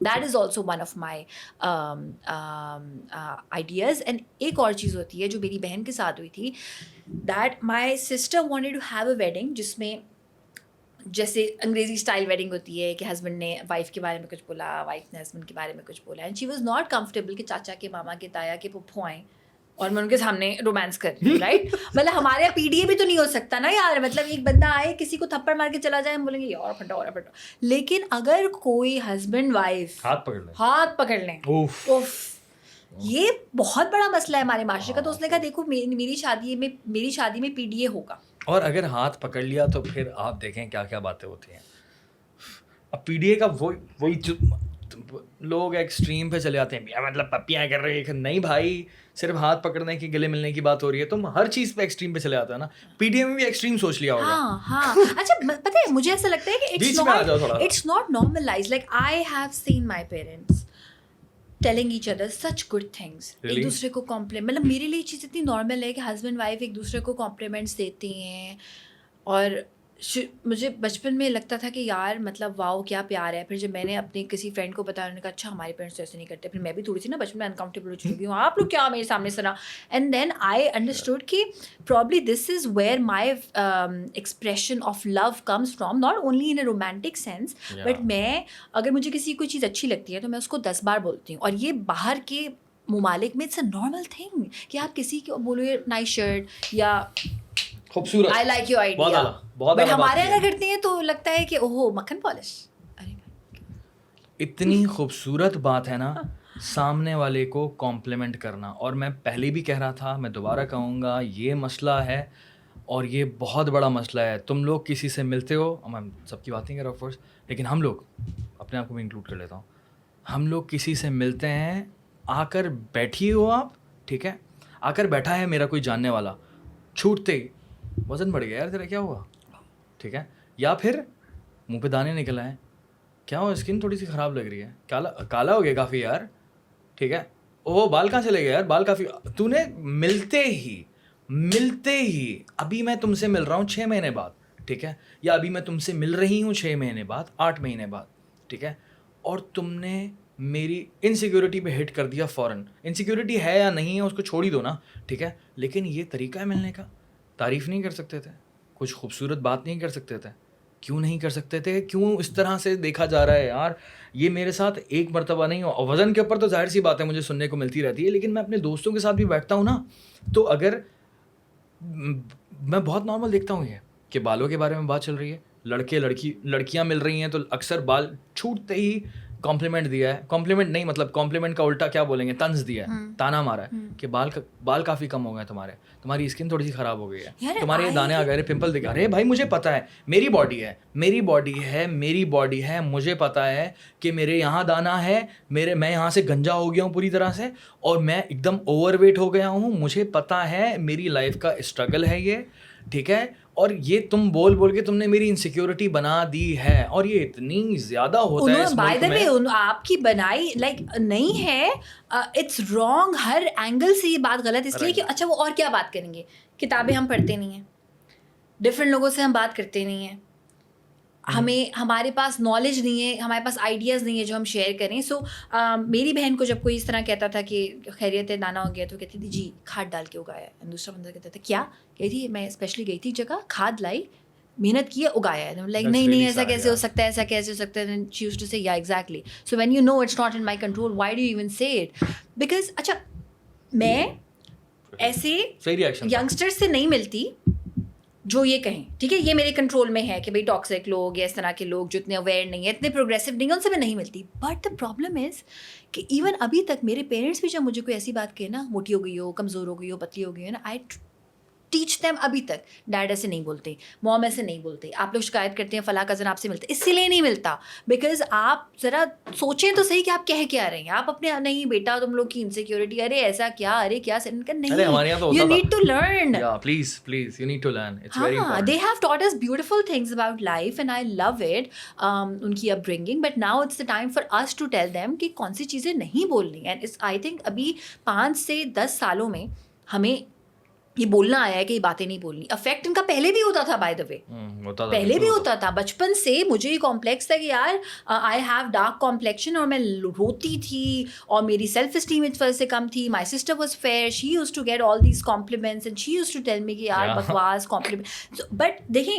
That is also one of my ideas. And ایک اور چیز ہوتی ہے جو میری بہن کے ساتھ ہوئی تھی, that my sister wanted to have a wedding جس میں جیسے انگریزی اسٹائل ویڈنگ ہوتی ہے کہ ہسبینڈ نے وائف کے بارے میں کچھ بولا, وائف نے ہسبینڈ کے بارے میں کچھ بولا, and she was not comfortable کہ چاچا کے, ماما کے, تایا کے, پھپھو آئیں اور میں ان کے سامنے رومانس کر رہی ہوں, رائٹ. مطلب ہمارے یہاں پی ڈی اے بھی تو نہیں ہو سکتا نا یار, مطلب ایک بندہ آئے کسی کو تھپڑ مار کے چلا جائے, ہم بولیں گے اور پھٹا اور پھٹا. لیکن اگر کوئی ہسبینڈ وائف ہاتھ پکڑ لیں, یہ بہت بڑا مسئلہ ہے ہمارے معاشرے کا. تو اس نے کہا دیکھو میری شادی میں پی ڈی اے ہوگا, اور اگر ہاتھ پکڑ لیا تو پھر آپ دیکھیں کیا کیا باتیں ہوتی ہیں. اب پی ڈی اے کا وہی لوگ ایکسٹریم پہ چلے جاتے ہیں, مطلب پپیاں کر رہے ہیں. نہیں بھائی, صرف ہاتھ پکڑنے کی, گلے ملنے کی بات ہو رہی ہے, تم ہر چیز پہ ایکسٹریم پہ چلے جاتے ہیں نا. پی ڈی اے میں بھی ایکسٹریم سوچ لیا ہوگا. ہاں. اچھا پتہ ہے مجھے ایسا لگتا ہے کہ it's not normalize. Like I have seen my parents telling each other such good things, ایک دوسرے کو کمپلیمنٹ, مطلب میرے لیے یہ چیز اتنی نارمل ہے کہ ہسبینڈ وائف ایک دوسرے کو کمپلیمنٹس دیتی ہیں. اور مجھے بچپن میں لگتا تھا کہ یار مطلب واؤ کیا پیار ہے. پھر جب میں نے اپنی کسی فرینڈ کو بتایا, انہوں نے کہا اچھا ہمارے پیرنٹس ایسے نہیں کرتے. پھر میں بھی تھوڑی سی نا بچپن میں انکمفرٹیبل ہو چکی ہوں, آپ لوگ کیا میرے سامنے سنا. اینڈ دین آئی انڈرسٹوڈ کہ probably this is where my expression of love comes from, not only in a romantic sense, but میں اگر مجھے کسی کوئی چیز اچھی لگتی ہے تو میں اس کو 10 بار بولتی ہوں. اور یہ باہر کے ممالک میں اٹس اے نارمل تھنگ کہ آپ کسی کو بولو نائس شرٹ یا خوبصورت, I like your idea, but ہمارے اگر کرتے ہیں تو لگتا ہے کہ اوہو مکھن پالش. اتنی خوبصورت بات ہے نا سامنے والے کو کمپلیمنٹ کرنا. اور میں پہلے بھی کہہ رہا تھا, میں دوبارہ کہوں گا, یہ مسئلہ ہے اور یہ بہت بڑا مسئلہ ہے. تم لوگ کسی سے ملتے ہو, میں سب کی بات نہیں کر رہا آف کورس, لیکن ہم لوگ, اپنے آپ کو بھی انکلوڈ کر لیتا ہوں, ہم لوگ کسی سے ملتے ہیں, آ کر بیٹھی ہو آپ, ٹھیک ہے, آ کر بیٹھا ہے میرا کوئی جاننے والا, چھوٹتے ہی وزن بڑھ گیا یار تیرا, کیا ہوا, ٹھیک ہے, یا پھر منہ پہ دانے نکل آئے, کیا ہو اسکن تھوڑی سی خراب لگ رہی ہے, کالا ہو گیا کافی یار, ٹھیک ہے, او بال کہاں چلے گئے یار, بال کافی, تو نے ملتے ہی ابھی میں تم سے مل رہا ہوں 6 مہینے بعد, ٹھیک ہے, یا ابھی میں تم سے مل رہی ہوں 6 مہینے بعد, 8 مہینے بعد, ٹھیک ہے, اور تم نے میری انسیکیورٹی پہ ہٹ کر دیا فوراً. انسیکیورٹی ہے یا نہیں ہے اس کو چھوڑ ہی دو نا, ٹھیک ہے, لیکن یہ طریقہ ہے ملنے کا. تعریف نہیں کر سکتے تھے, کچھ خوبصورت بات نہیں کر سکتے تھے, کیوں نہیں کر سکتے تھے, کیوں اس طرح سے دیکھا جا رہا ہے یار. یہ میرے ساتت ایک مرتبہ نہیں ہو, وزن کے اوپر تو ظاہر سی بات ہے مجھے سننے کو ملتی رہتی ہے, لیکن میں اپنے دوستوں کے ساتھ بھی بیٹھتا ہوں نا, تو اگر میں بہت نارمل دیکھتا ہوں یہ کہ بالوں کے بارے میں بات چل رہی ہے, لڑکیاں مل رہی ہیں تو اکثر بال چھوٹتے ہی کمپلیمنٹ دیا ہے, کمپلیمنٹ نہیں مطلب کمپلیمنٹ کا الٹا کیا بولیں گے, طنز دیا ہے, تانا مارا ہے کہ بال کافی کم ہو گئے تمہاری اسکن تھوڑی سی خراب ہو گئی ہے, تمہارے دانے آ گئے, پمپل دکھا رہے. بھائی مجھے پتا ہے, میری باڈی ہے, مجھے پتا ہے کہ میرے یہاں دانا ہے, میں یہاں سے گنجا ہو گیا ہوں پوری طرح سے, اور میں ایک دم اوور ویٹ ہو گیا ہوں, مجھے پتا ہے میری لائف کا اسٹرگل ہے یہ, ٹھیک ہے, اور یہ تم بول کے تم نے میری انسیکیورٹی بنا دی ہے, اور یہ اتنی زیادہ ہوتا ہے اس ملک میں. آپ کی بنائی لائک نہیں ہے, اٹس رانگ, ہر اینگل سے یہ بات غلط, اس لیے کہ اچھا وہ اور کیا بات کریں گے, کتابیں ہم پڑھتے نہیں ہیں, ڈفرینٹ لوگوں سے ہم بات کرتے نہیں ہیں, ہمارے پاس نالج نہیں ہے, ہمارے پاس آئیڈیاز نہیں ہے جو ہم شیئر کریں. سو میری بہن کو جب کوئی اس طرح کہتا تھا کہ خیریت ہے دانا ہو گیا, تو کہتی تھی جی کھاد ڈال کے اگایا ہے. دوسرا بندہ کہتا تھا کیا, کہتی میں اسپیشلی گئی تھی جگہ, کھاد لائی, محنت کی ہے, اگایا ہے. لائک نہیں ایسا کیسے ہو سکتا ہے, ایسا کیسے ہو سکتا ہے. شی یوزڈ ٹو سے یا exactly, so when you know it's not in my control, why do you even say it, because اچھا میں ایسے ینگسٹر سے نہیں ملتی جو یہ کہیں ٹھیک ہے یہ میرے کنٹرول میں ہے کہ بھائی ٹاکسک لوگ یا اس طرح کے لوگ جو اتنے اویئر نہیں ہیں, اتنے پروگریسو نہیں ہیں, ان سے میں نہیں ملتی. بٹ دا پرابلم از کہ ایون ابھی تک میرے پیرنٹس بھی جب مجھے کوئی ایسی بات کہے نا, موٹی ہو گئی ہو, کمزور ہو گئی ہو, پتلی ہو گئی ہو نا, آئی ٹیچ دیم ابھی تک, ڈیڈ ایسے نہیں بولتے, موم ایسے نہیں بولتے, آپ لوگ شکایت کرتے ہیں فلاں کزن آپ سے ملتا, اسی لیے نہیں ملتا بیکاز آپ ذرا سوچیں تو صحیح کہ آپ کہہ کیا رہے ہیں. آپ اپنے نہیں بیٹا تم لوگ کی انسیکیورٹی, ارے ایسا کیا, ارے کیا نہیں, you need to learn, please you need to learn, it's very important. They have taught us beautiful things about life and I love it, ان کی upbringing, but now it's the time for us to tell them کہ کون سی چیزیں نہیں بولنی. And I think ابھی 5 سے 10 سالوں میں ہمیں یہ بولنا آیا ہے کہ یہ باتیں نہیں بولنی. افیکٹ ان کا پہلے بھی ہوتا تھا بائی دا وے, پہلے بھی ہوتا تھا. بچپن سے مجھے یہ کمپلیکس تھا کہ یار آئی ہیو ڈارک کمپلیکشن, اور میں روتی تھی اور میری سیلف اسٹیم اس وجہ سے کم تھی. My sister was fair, she used to get all these compliments and she used to tell me کہ یار بکواس کمپلیمنٹ. بٹ دیکھیں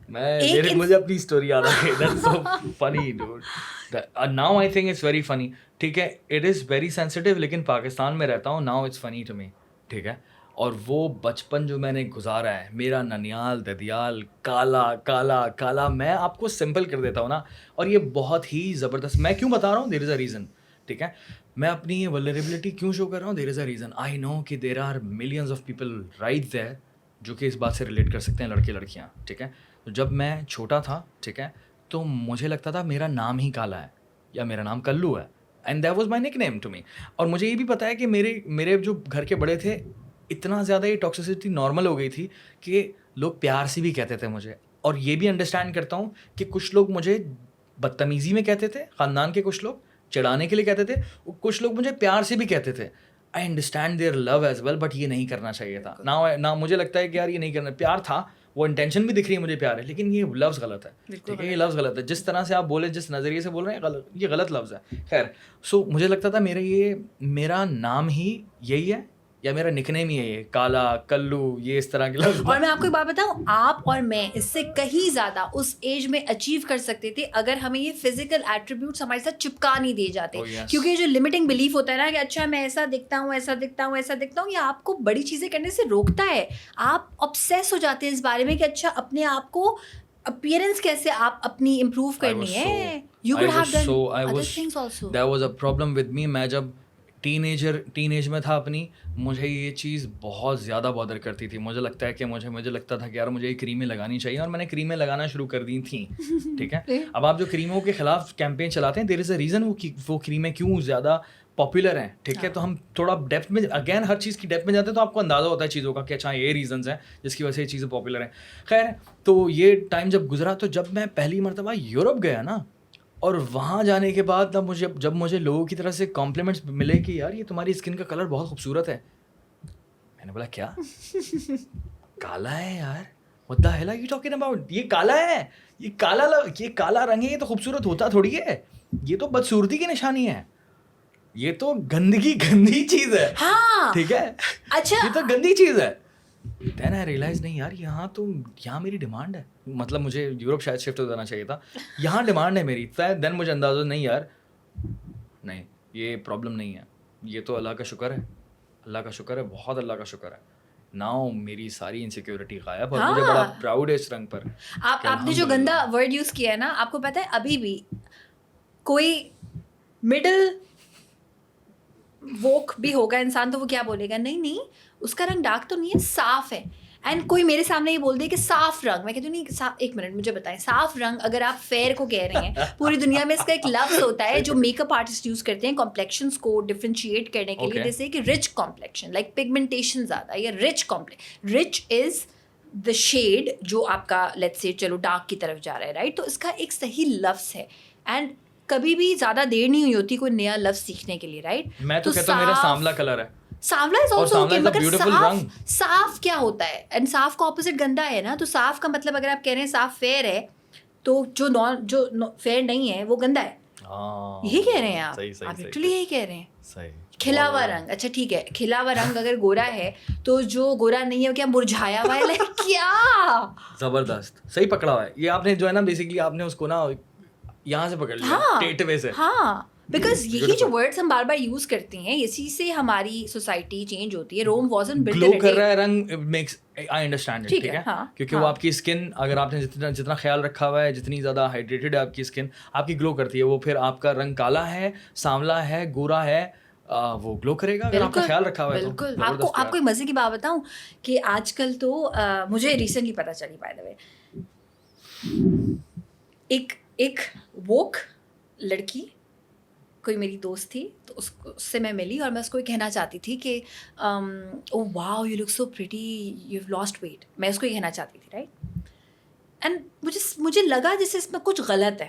مجھے اپنی اسٹوری یاد آ گئی, that's so funny dude. Now I think it's very funny. ٹھیک ہے, اٹ از ویری سینسٹیو, لیکن پاکستان میں رہتا ہوں, now it's funny to me. ٹھیک ہے, اور وہ بچپن جو میں نے گزارا ہے, میرا ننیال ددیال کالا کالا کالا, میں آپ کو سمپل کر دیتا ہوں نا, اور یہ بہت ہی زبردست. میں کیوں بتا رہا ہوں, دیر از اے ریزن. ٹھیک ہے, میں اپنی یہ ولنریبلٹی کیوں شو کر رہا ہوں, دیر از اے ریزن. آئی نو کہ there are millions of people right there جو کہ اس بات سے ریلیٹ کر سکتے ہیں, لڑکے لڑکیاں. ٹھیک ہے, تو جب میں چھوٹا تھا, ٹھیک ہے, تو مجھے لگتا تھا میرا نام ہی کالا ہے یا میرا نام کلو ہے, اینڈ دیٹ واز مائی نک نیم ٹو می. اور مجھے یہ بھی پتا ہے کہ میرے جو گھر کے بڑے تھے, اتنا زیادہ یہ ٹاکسیسٹی نارمل ہو گئی تھی کہ لوگ پیار سے بھی کہتے تھے مجھے. اور یہ بھی انڈرسٹینڈ کرتا ہوں کہ کچھ لوگ مجھے بدتمیزی میں کہتے تھے, خاندان کے کچھ لوگ چڑھانے کے لیے کہتے تھے, کچھ لوگ مجھے پیار سے بھی کہتے تھے. I understand their love as well, but یہ نہیں کرنا چاہیے تھا. نہ مجھے لگتا ہے کہ یار یہ نہیں کرنا, پیار تھا, وہ انٹینشن بھی دکھ رہی ہے مجھے پیار ہے, لیکن یہ لفظ غلط ہے. ٹھیک ہے, یہ لفظ غلط ہے, جس طرح سے آپ بولے, جس نظریے سے بول رہے ہیں, یہ غلط لفظ ہے. خیر, سو مجھے لگتا تھا میرا نام ہی یہی ہے, یا میرا نک نیم ہی ہے یہ, کالا کلو, یہ اس طرح کے لفظ. اور میں آپ کو ایک بات بتاؤں, آپ اور میں اس سے کہیں زیادہ اس ایج میں اچیو کر سکتے تھے اگر ہمیں یہ فزیکل ایٹریبیوٹس ہمارے ساتھ چپکا نہیں دیے جاتے. کیونکہ یہ جو لمیٹنگ بلیف ہوتا ہے نا کہ اچھا میں ایسا دکھتا ہوں, ایسا دکھتا ہوں, ایسا دکھتا ہوں, یہ آپ کو بڑی چیزیں کرنے سے روکتا ہے. آپ obsess ہو جاتے ہیں اس بارے میں کہ اچھا اپنے آپ کو اپیئرنس کیسے آپ اپنی امپروو کرنی ہے. You could have done other things also. There was a problem with me. میں جب ٹین ایج میں تھا اپنی, مجھے یہ چیز بہت زیادہ بادر کرتی تھی. مجھے لگتا ہے کہ مجھے لگتا تھا کہ یار مجھے یہ کریمیں لگانی چاہیے, اور میں نے کریمیں لگانا شروع کر دی تھیں. ٹھیک ہے, اب آپ جو کریموں کے خلاف کیمپین چلاتے ہیں, دیر از اے ریزن وہ کریمیں کیوں زیادہ پاپولر ہیں. ٹھیک ہے, تو ہم تھوڑا ڈیپتھ میں, اگین ہر چیز کی ڈیپتھ میں جاتے ہیں تو آپ کو اندازہ ہوتا ہے چیزوں کا کہ اچھا یہ ریزنز ہیں جس کی وجہ سے یہ چیزیں پاپولر ہیں. خیر, تو یہ ٹائم جب گزرا, تو جب میں پہلی مرتبہ یورپ گیا نا, اور وہاں جانے کے بعد جب مجھے لوگوں کی طرف سے کمپلیمنٹس ملے کہ یار یہ تمہاری اسکن کا کلر بہت خوبصورت ہے, میں نے بولا کیا کالا ہے یار, what the hell are you talking about, یہ کالا ہے, یہ کالا رنگ ہے, یہ تو خوبصورت ہوتا تھوڑی ہے, یہ تو بدصورتی کی نشانی ہے, یہ تو گندی چیز ہے. ٹھیک ہے, اچھا یہ تو گندی چیز ہے. دین آئی ریئلائز نہیں یار, یہاں میری ڈیمانڈ ہے, مطلب مجھے یورپ شاید شفٹ ہو جانا چاہیے تھا, یہاں ڈیمانڈ ہے میری. دین مجھے اندازہ نہیں یار, نہیں یہ پرابلم نہیں ہے, یہ تو اللہ کا شکر ہے, اللہ کا شکر ہے, بہت اللہ کا شکر ہے. ناؤ میری ساری انسیکیورٹی غائب, اور مجھے بڑا پراؤڈ ہے اس رنگ پر. آپ نے جو گندا ورڈ یوز کیا ہے نا, آپ کو پتہ ہے ابھی بھی کوئی مڈل ووک بھی ہوگا انسان تو وہ کیا بولے گا, نہیں اس کا رنگ ڈارک تو نہیں ہے, صاف ہے. اینڈ کوئی میرے سامنے یہ بول دے کہ صاف رنگ, میں کہتی ہوں نہیں, ایک منٹ مجھے بتائیں, صاف رنگ اگر آپ فیئر کو کہہ رہے ہیں, پوری دنیا میں اس کا ایک لفظ ہوتا ہے جو میک اپ آرٹسٹ یوز کرتے ہیں کمپلیکشنس کو ڈفرینشیٹ کرنے کے لیے, جیسے کہ رچ کمپلیکشن, لائک پگمنٹیشن زیادہ, یا رچ از دا شیڈ جو آپ کا لیٹس سے چلو ڈارک کی طرف جا رہا ہے, رائٹ. تو اس کا ایک صحیح لفظ ہے, اینڈ کبھی بھی زیادہ دیر نہیں ہوئی ہوتی کوئی نیا لفظ سیکھنے کے لیے, رائٹ. میں تو کہتا ہوں میرا سانولا کلر ہے, سانولا از آلسو اوکے, مگر صاف کیا ہوتا ہے, اینڈ صاف کا اپوزٹ گندا ہے نا. تو صاف کا مطلب اگر آپ کہہ رہے ہیں صاف فیئر ہے, تو جو فیئر نہیں ہے وہ گندا ہے, یہی کہہ رہے ہیں آپ ایکچولی یہی کہہ رہے ہیں. کھلا ہوا رنگ, اچھا ٹھیک ہے, کھلا ہوا رنگ اگر گورا ہے تو جو گورا نہیں ہے وہ کیا مرجھایا ہوا ہے, کیا زبردست صحیح پکڑا ہوا ہے یہ آپ نے, جو ہے نا بیسکلی آپ نے اس کو نا یہاں سے پکڑ لیا, ٹیٹوے سے. ہاں, بیکاز یہی جو ورڈس ہم بار بار یوز کرتے ہیں, اسی سے ہماری سوسائٹی چینج ہوتی ہے. روم وازنٹ بلٹ, گلو کر رہا ہے رنگ, میکس آئی انڈرسٹینڈ, ٹھیک ہے, کیونکہ وہ آپ کی اسکن, اگر آپ نے جتنا خیال رکھا ہوا ہے, جتنی زیادہ ہائیڈریٹڈ ہے آپ کی اسکن, آپ کی گلو کرتی ہے. وہ پھر آپ کا رنگ کالا ہے, سانولا ہے, گورا ہے, وہ گلو کرے گا اگر آپ کا خیال رکھا ہوا ہے. بالکل. آپ کو ایک مزے کی بات بتاؤں کہ آج کل تو مجھے ریسنٹلی پتہ چلی, بائی دا وے, ایک ووک لڑکی, کوئی میری دوست تھی, تو اس سے میں ملی اور میں اس کو یہ کہنا چاہتی تھی کہ oh wow you look so pretty, you have lost weight. میں اس کو یہ کہنا چاہتی تھی, رائٹ. اینڈ مجھے لگا جیسے اس میں کچھ غلط ہے,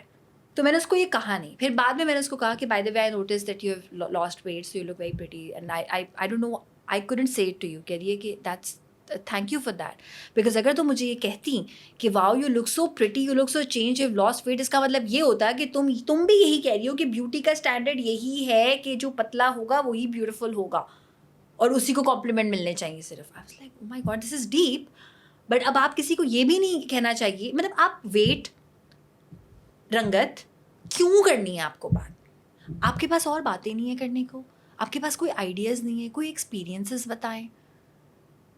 تو میں نے اس کو یہ کہا نہیں. پھر بعد میں نے اس کو کہا کہ by the way I notice that you have lost weight, so you look very pretty, and I don't know, I couldn't say it to you. کہہ رہی ہے کہ that's thank you for that. Because اگر تم مجھے یہ کہتی کہ wow you look so pretty, you look so change, you lost weight, اس کا مطلب یہ ہوتا کہ تم بھی یہی کہہ رہی ہو کہ بیوٹی کا اسٹینڈرڈ یہی ہے کہ جو پتلا ہوگا وہی بیوٹیفل ہوگا اور اسی کو کمپلیمنٹ ملنے چاہیے صرف. I was like oh my God this is deep. But اب آپ کسی کو یہ بھی نہیں کہنا چاہیے, مطلب آپ ویٹ, رنگت کیوں کرنی ہے آپ کو بات؟ آپ کے پاس اور باتیں نہیں ہیں کرنے کو, آپ کے پاس کوئی آئیڈیاز نہیں ہے, کوئی ایکسپیرینسز بتائیں.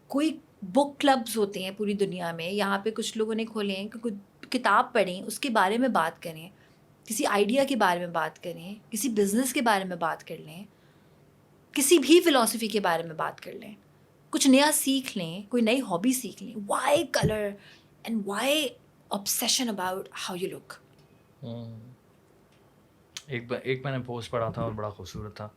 کوئی بک کلبز ہوتے ہیں پوری دنیا میں, یہاں پہ کچھ لوگوں نے کھولے ہیں کہ کوئی کتاب پڑھیں, اس کے بارے میں بات کریں, کسی آئیڈیا کے بارے میں بات کریں, کسی بزنس کے بارے میں بات کر لیں, کسی بھی فلاسفی کے بارے میں بات کر لیں, کچھ نیا سیکھ لیں, کوئی نئی ہابی سیکھ لیں. Why colour and why obsession about how you look؟ ایک میں نے پوسٹ پڑھا تھا اور بڑا خوبصورت تھا.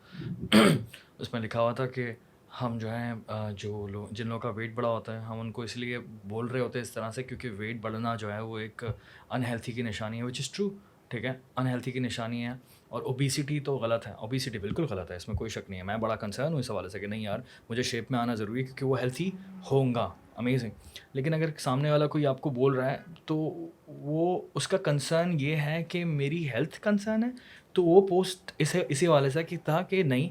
اس میں لکھا ہوا تھا کہ ہم جو ہیں جو لوگ جن لوگوں کا ویٹ بڑا ہوتا ہے, ہم ان کو اس لیے بول رہے ہوتے ہیں اس طرح سے کیونکہ ویٹ بڑھنا جو ہے وہ ایک انہیلتھی کی نشانی ہے, وچ از ٹرو. ٹھیک ہے, انہیلتھی کی نشانی ہے. اور اوبیسٹی تو غلط ہے, اوبیسٹی بالکل غلط ہے, اس میں کوئی شک نہیں ہے. میں بڑا کنسرن ہوں اس حوالے سے کہ نہیں یار مجھے شیپ میں آنا ضروری ہے کیونکہ وہ ہیلتھی ہوں گا, امیزنگ. لیکن اگر سامنے والا کوئی آپ کو بول رہا ہے تو وہ اس کا کنسرن یہ ہے کہ میری ہیلتھ کنسرن ہے, تو وہ پوسٹ اسی حوالے سے کہ تھا کہ نہیں,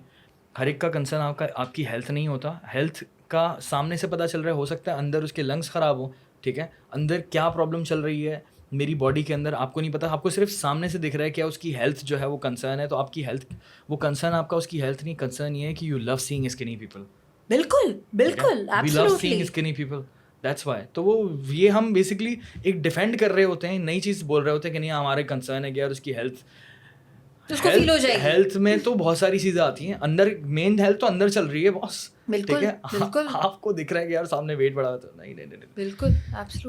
ہر ایک کا کنسرن آپ کی ہیلتھ نہیں ہوتا. ہیلتھ کا سامنے سے پتہ چل رہا ہے, ہو سکتا ہے اندر اس کے لنگس خراب ہوں. ٹھیک ہے, اندر کیا پرابلم چل رہی ہے میری باڈی کے اندر آپ کو نہیں پتا, آپ کو صرف سامنے سے دکھ رہا ہے کیا اس کی ہیلتھ جو ہے وہ کنسرن ہے. تو آپ کی ہیلتھ, وہ کنسرن آپ کا اس کی ہیلتھ نہیں, کنسرن یہ ہے کہ you love seeing skinny people. بالکل بالکل, we love seeing skinny people, that's why. تو وہ یہ ہم بیسکلی ایک ڈیفینڈ کر رہے ہوتے ہیں, نئی چیز بول رہے ہوتے ہیں کہ نہیں ہمارے کنسرن ہے کہ یار اس کی ہیلتھ, ہیلتھ میں تو بہت ساری چیزیں آتی ہیں اندر, مین ہیلتھ تو اندر چل رہی ہے باس. ٹھیک ہے, آپ کو دکھ رہا ہے کہ یار سامنے ویٹ بڑھا, تو نہیں, بالکل ایبسلیوٹلی.